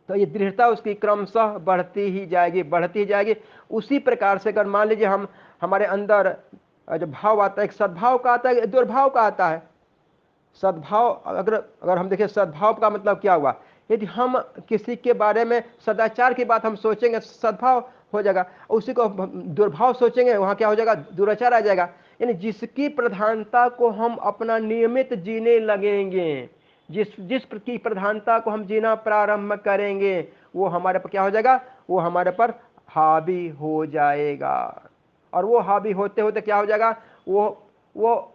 तो ये दृढ़ता उसकी क्रमशः बढ़ती ही जाएगी, बढ़ती ही जाएगी। उसी प्रकार से अगर मान लीजिए हम हमारे अंदर जो भाव आता है, एक सद्भाव का आता है, एक दुर्भाव का आता है। सद्भाव, अगर अगर हम देखें सद्भाव का मतलब क्या हुआ? यदि हम किसी के बारे में सदाचार की बात हम सोचेंगे, सद्भाव हो जाएगा। उसी को दुर्भाव सोचेंगे, वहां क्या हो जाएगा? दुराचार आ जाएगा। यानी जिसकी प्रधानता को हम अपना नियमित जीने लगेंगे, जिस जिस की प्रधानता को हम जीना प्रारंभ करेंगे, वो हमारे पर क्या हो जाएगा? वो हमारे पर हावी हो जाएगा। और वो हावी होते होते क्या हो जाएगा? वो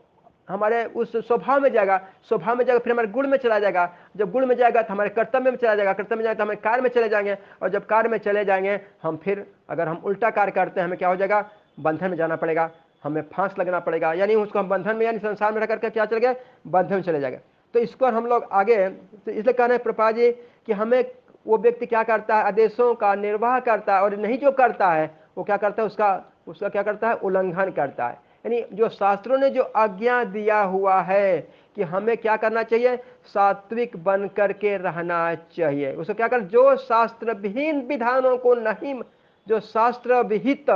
हमारे उस स्वभाव में जाएगा, स्वभाव में जाएगा, फिर हमारे गुण में चला जाएगा। जब गुण में जाएगा तो हमारे कर्तव्य में चला जाएगा, कर्तव्य में जाएगा तो हमारे कार्य में चले जाएंगे, और जब कार्य में चले जाएंगे हम फिर अगर हम उल्टा कार्य करते हैं, हमें क्या हो जाएगा? बंधन में जाना पड़ेगा, हमें फांस लगना पड़ेगा। यानी उसको हम बंधन में, यानी संसार में रह करके क्या चले गए? बंधन में चले जाएंगे। तो इसको हम लोग आगे तो इसलिए कह रहे हैं प्रभुपाद जी कि हमें वो व्यक्ति क्या करता है? आदेशों का निर्वाह करता है, और नहीं जो करता है वो क्या करता है? उसका उसका क्या करता है? उल्लंघन करता है। यानी जो शास्त्रों ने जो आज्ञा दिया हुआ है कि हमें क्या करना चाहिए? सात्विक बन करके रहना चाहिए। उसको क्या कर? जो शास्त्र विहीन विधानों को नहीं, जो शास्त्र विहित,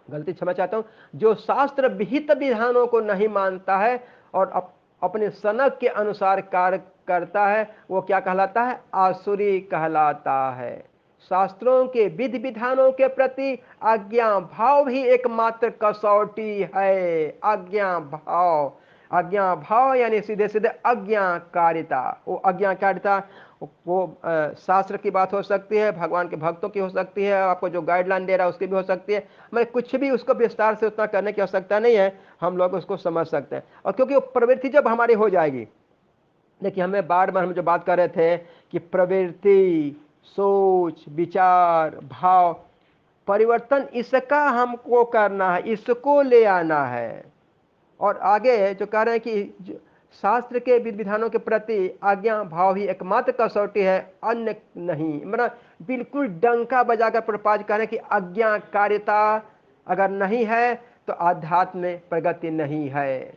गलती क्षमा चाहता हूं, जो शास्त्र विहित विधानों को नहीं मानता है और अपने सनक के अनुसार कार्य करता है, वो क्या कहलाता है? आसुरी कहलाता है। शास्त्रों के विधि विधानों के प्रति आज्ञा भाव भी एकमात्र कसौटी है। आज्ञा भाव, आज्ञा भाव यानी सीधे सीधे आज्ञाकारिता। वो आज्ञाकारिता वो शास्त्र की बात हो सकती है, भगवान के भक्तों की हो सकती है, आपको जो गाइडलाइन दे रहा है उसकी भी हो सकती है। मैं कुछ भी उसको विस्तार से उतना करने की आवश्यकता नहीं है, हम लोग उसको समझ सकते हैं। और क्योंकि वो प्रवृत्ति जब हमारी हो जाएगी, देखिए हमें बार बार हम जो बात कर रहे थे कि प्रवृत्ति, सोच, विचार, भाव परिवर्तन, इसका हमको करना है, इसको ले आना है। और आगे जो कह रहे हैं कि शास्त्र के विधि विधानों के प्रति आज्ञा भाव ही एकमात्र कसौटी है, अन्य नहीं। मतलब बिल्कुल डंका बजाकर प्रपात कह रहे हैं कि आज्ञाकारिता अगर नहीं है तो आध्यात्म में प्रगति नहीं है।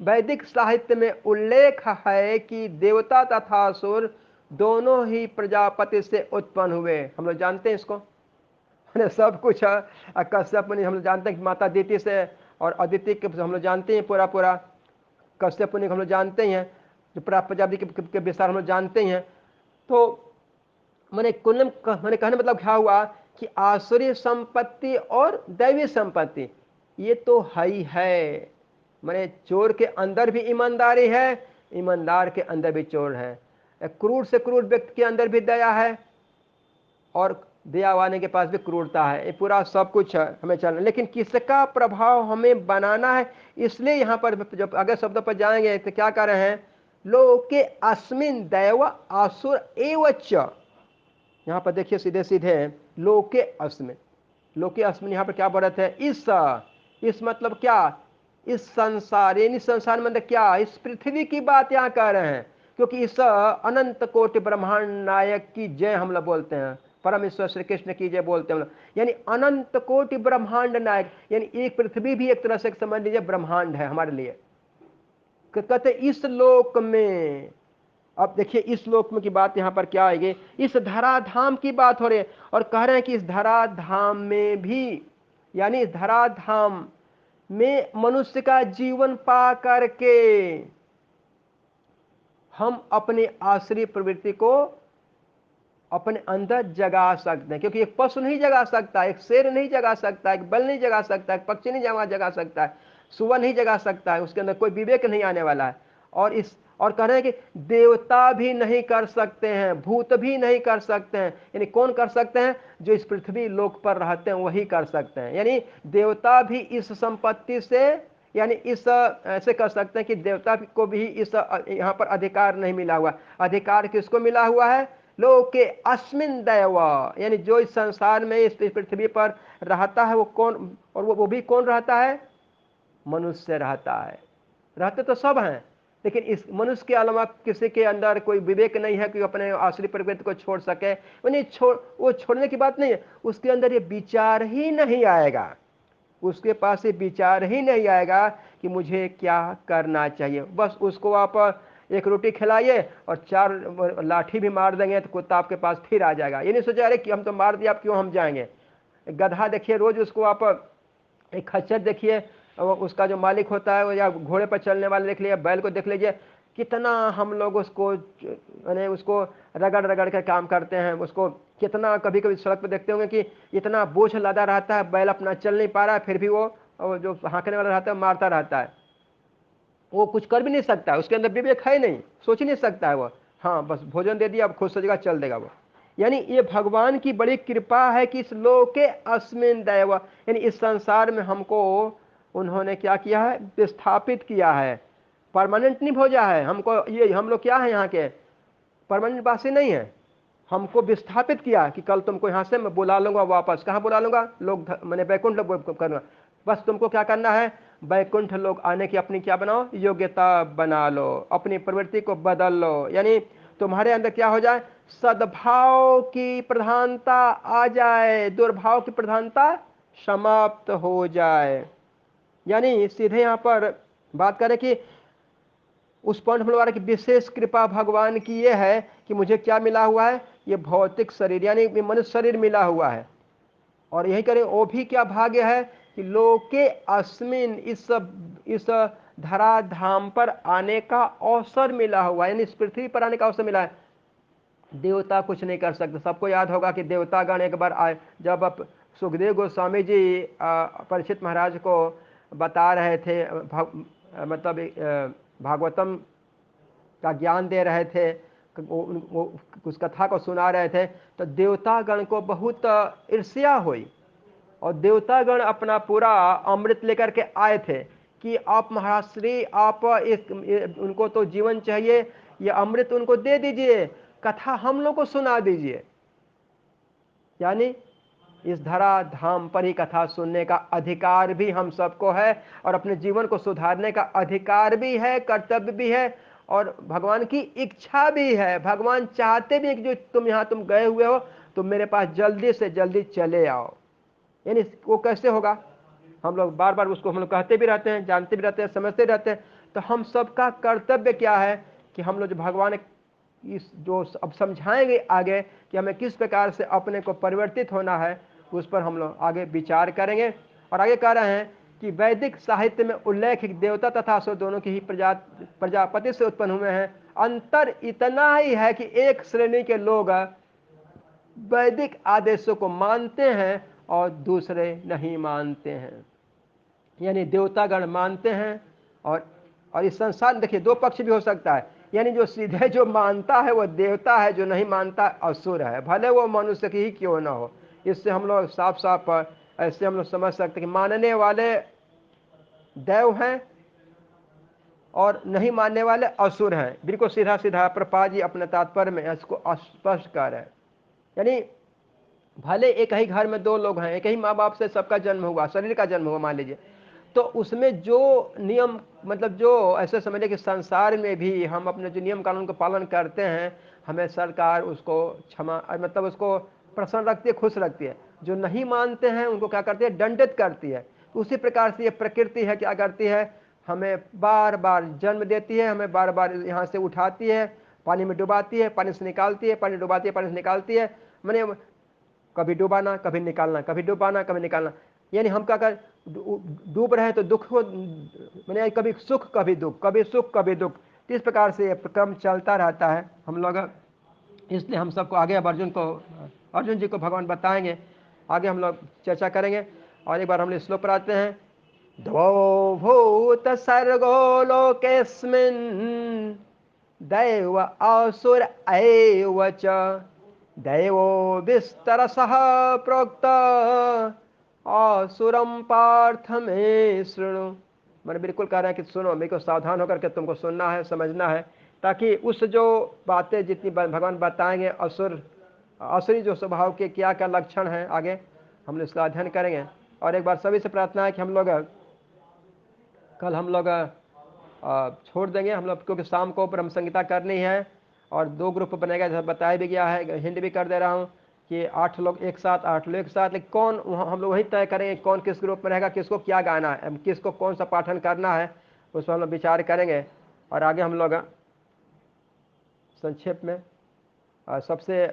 वैदिक साहित्य में उल्लेख है कि देवता तथा असुर दोनों ही प्रजापति से उत्पन्न हुए। हम लोग जानते हैं इसको, सब कुछ कश्यप मुनि हम लोग जानते हैं कि माता दीति से, और अदिति के हम लोग जानते हैं पूरा पूरा, कश्यप मुनि हम लोग जानते ही हैं, जो प्रजापति के विस्तार हम लोग जानते ही हैं। तो मैंने कहने मतलब क्या हुआ कि आसुरी संपत्ति और दैवी संपत्ति ये तो है ही है। मैंने चोर के अंदर भी ईमानदारी है, ईमानदार के अंदर भी चोर है, क्रूर से क्रूर व्यक्ति के अंदर भी दया है, और दया वाले के पास भी क्रूरता है। ये पूरा सब कुछ हमें चलना, लेकिन किसका प्रभाव हमें बनाना है। इसलिए यहाँ पर जब अगले शब्दों पर जाएंगे तो क्या कर रहे हैं? लोके अस्मिन दैव आसुर एवच। यहाँ पर देखिए सीधे सीधे लोके अस्मिन, लोके अस्मिन यहाँ पर क्या बोल रहे थे? इस मतलब क्या? इस संसार, यानी संसार मतलब क्या? इस पृथ्वी की बात यहाँ कर रहे हैं क्योंकि इस अनंत कोटि ब्रह्मांड नायक की जय हम लोग बोलते हैं, परमेश्वर श्री कृष्ण की जय बोलते हैं हम लोग। यानी अनंत कोटि ब्रह्मांड नायक, यानी एक पृथ्वी भी एक तरह से समझ लीजिए ब्रह्मांड है हमारे लिए। कहते इस लोक में, अब देखिए इस लोक में की बात यहां पर क्या आएगी, इस धराधाम की बात हो रही है, और कह रहे हैं कि इस धराधाम में भी, यानी इस धराधाम में मनुष्य का जीवन पा करके हम अपनी आश्री प्रवृत्ति को अपने अंदर जगा सकते हैं। क्योंकि एक पशु नहीं जगा सकता, एक शेर नहीं जगा सकता, एक बैल नहीं जगा सकता, एक पक्षी नहीं जगा सकता है, सुअर नहीं जगा सकता है, उसके अंदर कोई विवेक नहीं आने वाला है। और कह रहे हैं कि देवता भी नहीं कर सकते हैं, भूत भी नहीं कर सकते हैं। यानी कौन कर सकते हैं? जो इस पृथ्वी लोक पर रहते हैं वही कर सकते हैं। यानी देवता भी इस संपत्ति से, यानी इस ऐसे कर सकते हैं कि देवता को भी इस यहाँ पर अधिकार नहीं मिला हुआ। अधिकार किसको मिला हुआ है? लोके अस्मिन दैव, यानी जो इस संसार में इस पृथ्वी पर रहता है वो कौन, और वो भी कौन रहता है? मनुष्य रहता है। रहते तो सब हैं, लेकिन इस मनुष्य के अलावा किसी के अंदर कोई विवेक नहीं है कि अपने आश्रित प्रवृत्ति को छोड़ सके। वो छोड़ने की बात नहीं है, उसके अंदर ये विचार ही नहीं आएगा, उसके पास ये विचार ही नहीं आएगा कि मुझे क्या करना चाहिए। बस उसको आप एक रोटी खिलाइए और 4 लाठी भी मार देंगे तो कुत्ता आपके पास फिर आ जाएगा। ये नहीं सोचा अरे कि हम तो मार दिया, आप क्यों हम जाएंगे। गधा देखिए, रोज उसको आप, एक खच्चर देखिए, उसका जो मालिक होता है, या घोड़े पर चलने वाले देख लीजिए, बैल को देख लीजिए, कितना हम लोग उसको यानी उसको रगड़ रगड़ कर काम करते हैं। उसको कितना, कभी कभी सड़क पर देखते होंगे कि इतना बोझ लदा रहता है, बैल अपना चल नहीं पा रहा है, फिर भी वो जो हाँकने वाला रहता है मारता रहता है। वो कुछ कर भी नहीं सकता है, उसके अंदर विवेक है नहीं, सोच ही नहीं सकता है वो। हाँ बस भोजन दे दिया, अब खुश हो जाएगा, चल देगा वो। यानी ये भगवान की बड़ी कृपा है कि इस लोके अस्मिन दैव, यानी इस संसार में हमको उन्होंने क्या किया है? विस्थापित किया है। परमानेंट नहीं भेजा है हमको। ये हम लोग क्या है? यहाँ के परमानेंट वासी नहीं है। हमको विस्थापित किया कि कल तुमको यहाँ से मैं बुला लूंगा वापस। कहाँ बुला लूंगा? लोग मैंने वैकुंठ लोग करूंगा। बस तुमको क्या करना है? वैकुंठ लोग आने की अपनी क्या बनाओ? योग्यता बना लो, अपनी प्रवृत्ति को बदल लो। यानी तुम्हारे अंदर क्या हो जाए? सद्भाव की प्रधानता आ जाए, दुर्भाव की प्रधानता समाप्त हो जाए। यानी सीधे यहाँ पर बात करें कि उस पॉइंट द्वारा की विशेष कृपा भगवान की यह है कि मुझे क्या मिला हुआ है? ये भौतिक शरीर, यानी मनुष्य शरीर मिला हुआ है। और यही करें, वो भी क्या भाग्य है कि लोके अस्मिन, इस धराधाम पर आने का अवसर मिला हुआ है, यानी इस पृथ्वी पर आने का अवसर मिला है। देवता कुछ नहीं कर सकते। सबको याद होगा कि देवतागण एक बार आए, जब सुखदेव गोस्वामी जी परीक्षित महाराज को बता रहे थे, मतलब भागवतम का ज्ञान दे रहे थे, वो उस कथा को सुना रहे थे, तो देवतागण को बहुत ईर्ष्या हुई। और देवतागण अपना पूरा अमृत लेकर के आए थे कि आप महाराज श्री, आप उनको तो जीवन चाहिए, ये अमृत उनको दे दीजिए, कथा हम लोग को सुना दीजिए। यानी इस धरा धाम पर ही कथा सुनने का अधिकार भी हम सबको है, और अपने जीवन को सुधारने का अधिकार भी है, कर्तव्य भी है, और भगवान की इच्छा भी है। भगवान चाहते भी हैं कि जो तुम गए हुए हो, तुम मेरे पास जल्दी से जल्दी चले आओ। यानी वो कैसे होगा? हम लोग बार बार उसको हम लोग कहते भी रहते हैं, जानते भी रहते हैं, समझते रहते हैं। तो हम सबका कर्तव्य क्या है कि हम लोग जो भगवान इस जो अब समझाएंगे आगे कि हमें किस प्रकार से अपने को परिवर्तित होना है, उस पर हम लोग आगे विचार करेंगे। और आगे कह रहे हैं कि वैदिक साहित्य में उल्लेख देवता तथा असुर दोनों की ही प्रजापति से उत्पन्न हुए हैं। अंतर इतना ही है कि एक श्रेणी के लोग वैदिक आदेशों को मानते हैं और दूसरे नहीं मानते हैं। यानी देवतागण मानते हैं, और इस संसार देखिए दो पक्ष भी हो सकता है। यानी जो सीधे जो मानता है वो देवता है, जो नहीं मानता असुर है, भले वो मनुष्य की ही क्यों ना हो। इससे हम लोग साफ साफ ऐसे हम लोग समझ सकते हैं कि मानने वाले देव हैं और नहीं मानने वाले असुर हैं। बिल्कुल सीधा सीधा प्रभुपाद जी अपने तात्पर्य में इसको स्पष्ट कर रहे हैं। यानी भले एक ही घर में 2 लोग हैं, एक ही माँ बाप से सबका जन्म हुआ, शरीर का जन्म हुआ मान लीजिए, तो उसमें जो नियम, मतलब जो ऐसे समझिए कि संसार में भी हम अपने जो नियम कानून का पालन करते हैं, हमें सरकार उसको क्षमा, मतलब उसको प्रसन्न रखती है, खुश रखती है। जो नहीं मानते हैं उनको क्या करती है, दंडित करती है। तो उसी प्रकार से ये प्रकृति है, क्या करती है, हमें बार बार जन्म देती है, हमें बार बार यहाँ से उठाती है, पानी में डुबाती है, पानी से निकालती है, पानी डुबाती है, पानी से निकालती है। मैंने कभी डुबाना कभी निकालना, कभी डुबाना कभी निकालना। यानी हम क्या कर, डूब रहे हैं तो दुख हो, मैंने कभी सुख कभी दुख, कभी सुख कभी दुख। तो इस प्रकार से क्रम चलता रहता है हम लोग। इसलिए हम सबको आगे, अब अर्जुन जी को भगवान बताएंगे, आगे हम लोग चर्चा करेंगे। और एक बार हम लोग श्लोक पर आते हैं। द्वौ भूत सर्गो लोकेस्मिन् दैव असुर एव च दैवो विस्तरसः प्रोक्त असुरम पार्थ में शृणु। मैंने बिल्कुल कह रहा है कि सुनो, मेरे को सावधान होकर के तुमको सुनना है, समझना है, ताकि उस जो बातें जितनी भगवान बताएंगे, असुरी जो स्वभाव के क्या क्या लक्षण हैं, आगे हम लोग इसका अध्ययन करेंगे। और एक बार सभी से प्रार्थना है कि हम लोग कल हम लोग छोड़ देंगे हम लोग, क्योंकि शाम को ब्रह्म संगीता करनी है और 2 ग्रुप बनेगा, जैसा बताया भी गया है, हिंट भी कर दे रहा हूँ कि 8 लोग एक साथ, 8 लोग एक साथ। लेकिन कौन, हम लोग वही तय करेंगे कौन किस ग्रुप में रहेगा, किसको क्या गाना है, किसको कौन सा पाठन करना है, उस पर हम लोग विचार करेंगे। और आगे हम लोग संक्षेप में सबसे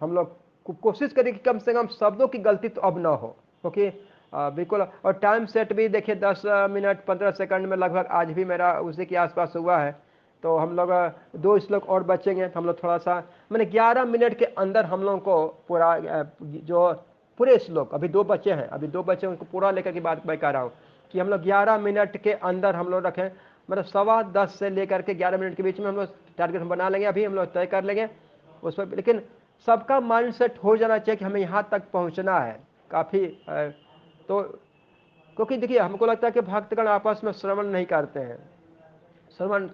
हम लोग कोशिश करें कि कम से कम शब्दों की गलती तो अब ना हो, क्योंकि बिल्कुल। और टाइम सेट भी देखिए 10 मिनट 15 सेकंड में लगभग आज भी मेरा उसी के आसपास हुआ है। तो हम लोग 2 श्लोक और बचेंगे, तो हम लोग थोड़ा सा, मैंने 11 मिनट के अंदर हम लोग को पूरा जो पूरे श्लोक, अभी 2 बचे हैं, अभी 2 बचे, उनको पूरा लेकर की बात मैं कह रहा हूँ कि हम लोग 11 मिनट के अंदर हम लोग रखें, मतलब 10:15 से लेकर के 11 मिनट के बीच में हम लोग टारगेट बना लेंगे, अभी हम लोग तय कर लेंगे उस पर। लेकिन सबका माइंड सेट हो जाना चाहिए कि हमें यहाँ तक पहुँचना है काफ़ी। तो क्योंकि देखिए हमको लगता है कि भक्तगण आपस में श्रवण नहीं करते हैं, श्रवण,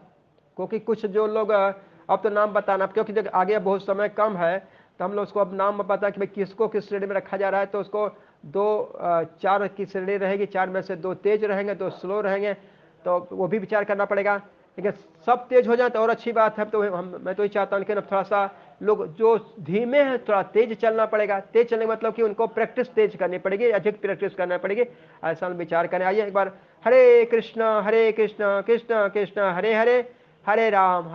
क्योंकि कुछ जो लोग अब तो नाम बताना, क्योंकि जब आगे बहुत समय कम है तो हम लोग उसको अब नाम पता कि भाई किसको किस श्रेणी में रखा जा रहा है। तो उसको 4 की श्रेणी रहेगी, 4 में से 2 तेज रहेंगे, 2 स्लो रहेंगे, तो वो भी विचार करना पड़ेगा। लेकिन सब तेज हो जाए तो और अच्छी बात है। तो मैं तो ही चाहता हूँ, लेकिन अब थोड़ा सा लोग जो धीमे हैं थोड़ा तेज चलना पड़ेगा। तेज चलने का मतलब कि उनको प्रैक्टिस तेज करनी पड़ेगी, अधिक प्रैक्टिस करना पड़ेगी, ऐसा हम विचार करें। आइए एक बार, हरे कृष्ण कृष्ण कृष्ण हरे हरे, हरे राम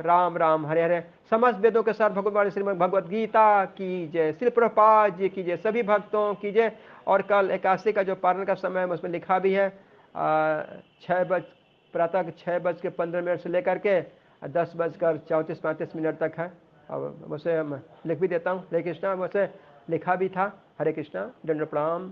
राम राम हरे हरे। समस्त वेदों के साथ भगवान श्रीमद् भगवद गीता की जय, श्री प्रभुपाद जी की जय, सभी भक्तों की जय। और कल एकादशी का जो पारण का समय है उसमें लिखा भी है, 6 बज, प्रातः 6:15 से लेकर के 10:34-35 तक है। अब वैसे लिख भी देता हूँ, हरे कृष्णा, वैसे लिखा भी था। हरे कृष्णा, दंड प्रणाम।